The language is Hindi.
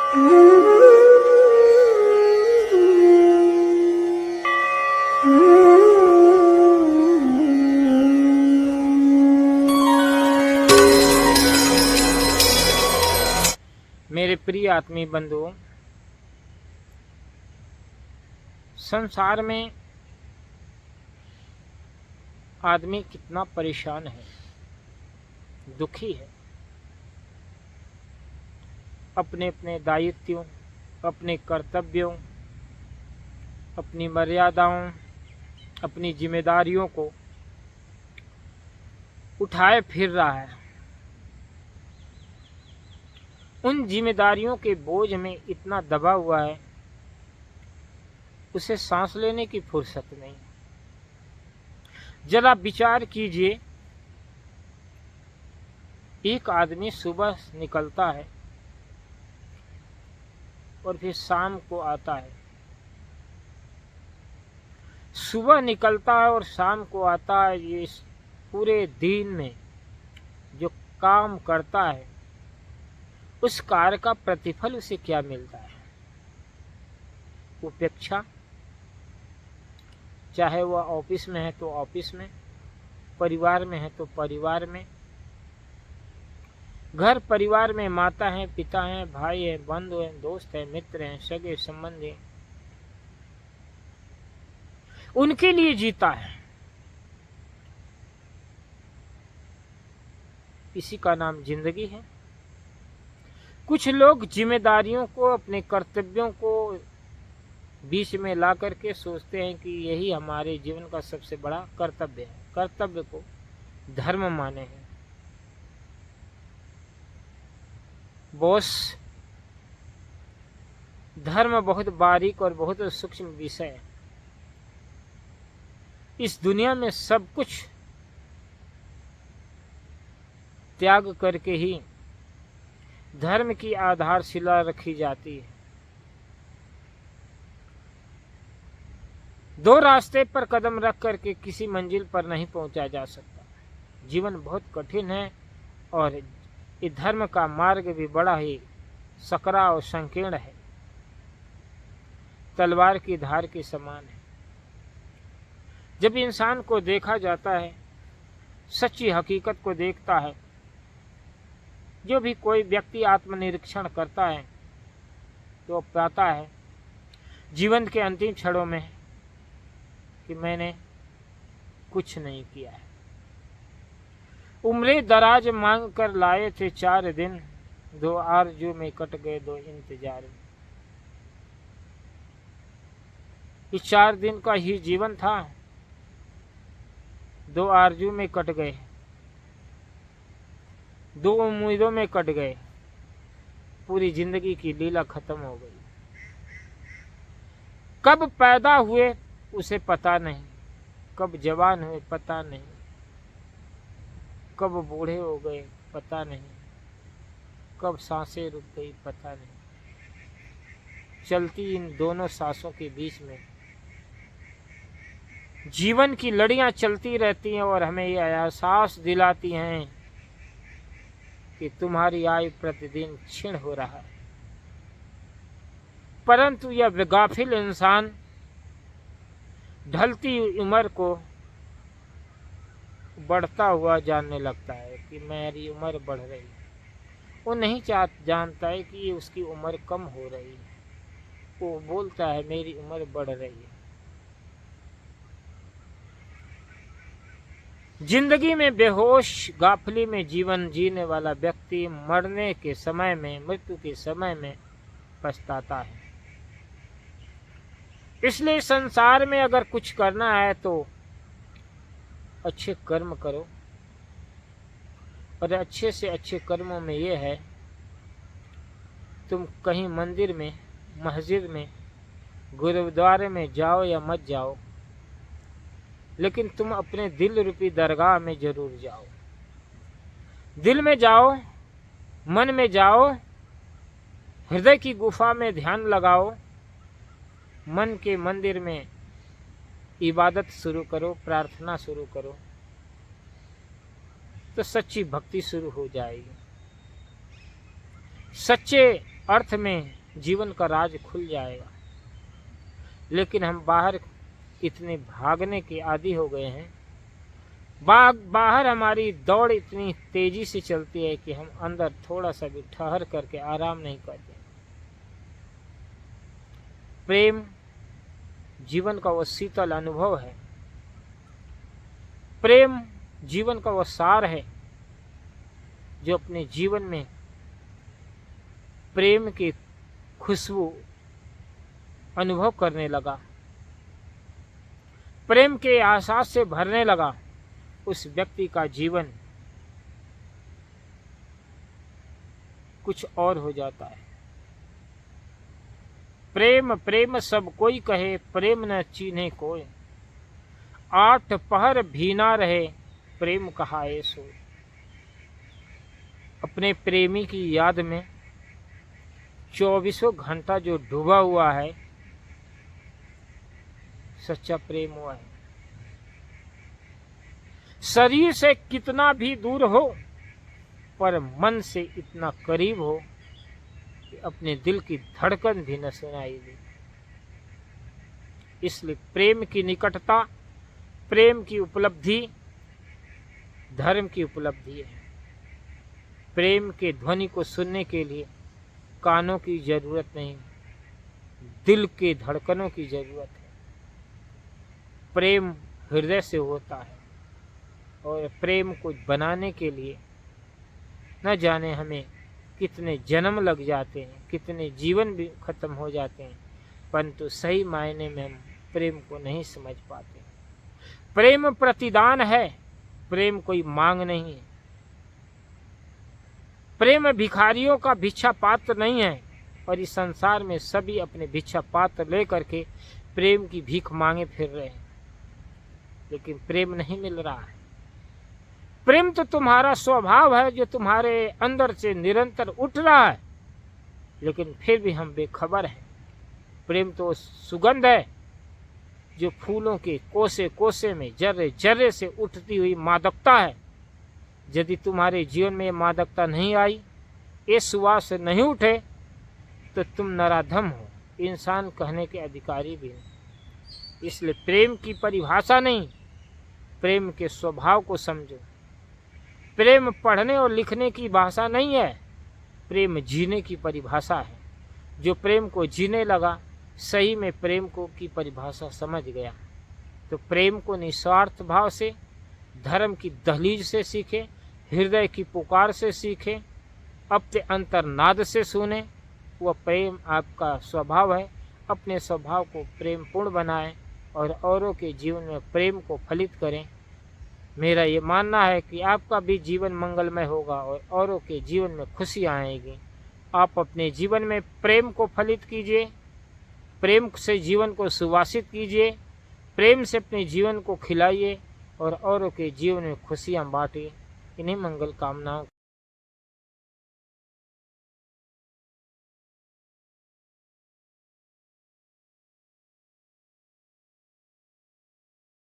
मेरे प्रिय आत्मीय बंधुओं, संसार में आदमी कितना परेशान है, दुखी है। अपने अपने दायित्वों, अपने कर्तव्यों, अपनी मर्यादाओं, अपनी जिम्मेदारियों को उठाए फिर रहा है। उन जिम्मेदारियों के बोझ में इतना दबा हुआ है, उसे सांस लेने की फुर्सत नहीं। जरा विचार कीजिए, एक आदमी सुबह निकलता है और फिर शाम को आता है। सुबह निकलता है और शाम को आता है। ये पूरे दिन में जो काम करता है, उस कार्य का प्रतिफल उसे क्या मिलता है? उपेक्षा। चाहे वह ऑफिस में है तो ऑफिस में, परिवार में है तो परिवार में, घर परिवार में माता है, पिता है, भाई है, बंधु है, दोस्त है, मित्र हैं, सगे संबंधी, उनके लिए जीता है। इसी का नाम जिंदगी है। कुछ लोग जिम्मेदारियों को, अपने कर्तव्यों को बीच में ला करके सोचते हैं कि यही हमारे जीवन का सबसे बड़ा कर्तव्य है। कर्तव्य को धर्म माने हैं। बॉस, धर्म बहुत बारीक और बहुत सूक्ष्म विषय है। इस दुनिया में सब कुछ त्याग करके ही धर्म की आधारशिला रखी जाती है। दो रास्ते पर कदम रख करके किसी मंजिल पर नहीं पहुंचा जा सकता। जीवन बहुत कठिन है और ये धर्म का मार्ग भी बड़ा ही सकरा और संकीर्ण है, तलवार की धार के समान है। जब इंसान को देखा जाता है, सच्ची हकीकत को देखता है, जो भी कोई व्यक्ति आत्मनिरीक्षण करता है तो पाता है जीवन के अंतिम क्षणों में कि मैंने कुछ नहीं किया है। उम्रें दराज मांग कर लाए थे 4 दिन, 2 आरज़ू में कट गए 2 इंतजार में। इस 4 दिन का ही जीवन था, 2 आरज़ू में कट गए, 2 उम्मीदों में कट गए। पूरी जिंदगी की लीला खत्म हो गई। कब पैदा हुए उसे पता नहीं, कब जवान हुए पता नहीं, कब बूढ़े हो गए पता नहीं, कब सांसें रुक गई पता नहीं। चलती इन दोनों सांसों के बीच में जीवन की लड़ियां चलती रहती हैं और हमें यह एहसास दिलाती हैं कि तुम्हारी आयु प्रतिदिन क्षीण हो रहा है। परंतु यह बेगाफिल इंसान ढलती उम्र को बढ़ता हुआ जानने लगता है कि मेरी उम्र बढ़ रही है। वो नहीं जानता है कि उसकी उम्र कम हो रही है। वो बोलता है मेरी उम्र बढ़ रही है। जिंदगी में बेहोश गाफिली में जीवन जीने वाला व्यक्ति मरने के समय में, मृत्यु के समय में पछताता है। इसलिए संसार में अगर कुछ करना है तो अच्छे कर्म करो, और अच्छे से अच्छे कर्मों में ये है, तुम कहीं मंदिर में, मस्जिद में, गुरुद्वारे में जाओ या मत जाओ, लेकिन तुम अपने दिल रूपी दरगाह में जरूर जाओ। दिल में जाओ, मन में जाओ, हृदय की गुफा में ध्यान लगाओ, मन के मंदिर में इबादत शुरू करो, प्रार्थना शुरू करो, तो सच्ची भक्ति शुरू हो जाएगी। सच्चे अर्थ में जीवन का राज खुल जाएगा। लेकिन हम बाहर इतने भागने के आदी हो गए हैं, बाहर हमारी दौड़ इतनी तेजी से चलती है कि हम अंदर थोड़ा सा भी ठहर करके आराम नहीं करते। प्रेम जीवन का वो शीतल अनुभव है, प्रेम जीवन का वो सार है जो अपने जीवन में प्रेम की खुशबू अनुभव करने लगा, प्रेम के एहसास से भरने लगा, उस व्यक्ति का जीवन कुछ और हो जाता है। प्रेम प्रेम सब कोई कहे, प्रेम न चीन्हे कोई, 8 पहर भी ना रहे, प्रेम कहाए सोए। अपने प्रेमी की याद में 24 घंटा जो डूबा हुआ है, सच्चा प्रेम हुआ है। शरीर से कितना भी दूर हो, पर मन से इतना करीब हो कि अपने दिल की धड़कन भी न सुनाई दे। इसलिए प्रेम की निकटता, प्रेम की उपलब्धि धर्म की उपलब्धि है। प्रेम के ध्वनि को सुनने के लिए कानों की जरूरत नहीं, दिल के धड़कनों की जरूरत है। प्रेम हृदय से होता है और प्रेम को बनाने के लिए न जाने हमें कितने जन्म लग जाते हैं, कितने जीवन भी खत्म हो जाते हैं, परंतु सही मायने में हम प्रेम को नहीं समझ पाते। प्रेम प्रतिदान है, प्रेम कोई मांग नहीं है। प्रेम भिखारियों का भिक्षा पात्र नहीं है, और इस संसार में सभी अपने भिक्षा पात्र लेकर के प्रेम की भीख मांगे फिर रहे हैं, लेकिन प्रेम नहीं मिल रहा है। प्रेम तो तुम्हारा स्वभाव है जो तुम्हारे अंदर से निरंतर उठ रहा है, लेकिन फिर भी हम बेखबर हैं। प्रेम तो सुगंध है जो फूलों के कोसे कोसे में जर्रे जर्रे से उठती हुई मादकता है। यदि तुम्हारे जीवन में मादकता नहीं आई, ये सुवास नहीं उठे, तो तुम नराधम हो, इंसान कहने के अधिकारी भी हो। इसलिए प्रेम की परिभाषा नहीं, प्रेम के स्वभाव को समझो। प्रेम पढ़ने और लिखने की भाषा नहीं है, प्रेम जीने की परिभाषा है। जो प्रेम को जीने लगा, सही में प्रेम को की परिभाषा समझ गया। तो प्रेम को निस्वार्थ भाव से, धर्म की दहलीज से सीखे, हृदय की पुकार से सीखे, अपने अंतर्नाद से सुने। वह प्रेम आपका स्वभाव है। अपने स्वभाव को प्रेम पूर्ण बनाएं और औरों के जीवन में प्रेम को फलित करें। मेरा ये मानना है कि आपका भी जीवन मंगलमय होगा और औरों के जीवन में खुशी आएगी। आप अपने जीवन में प्रेम को फलित कीजिए, प्रेम से जीवन को सुवासित कीजिए, प्रेम से अपने जीवन को खिलाइए और औरों के जीवन में खुशियाँ बांटिए। इन्हीं मंगल कामनाओं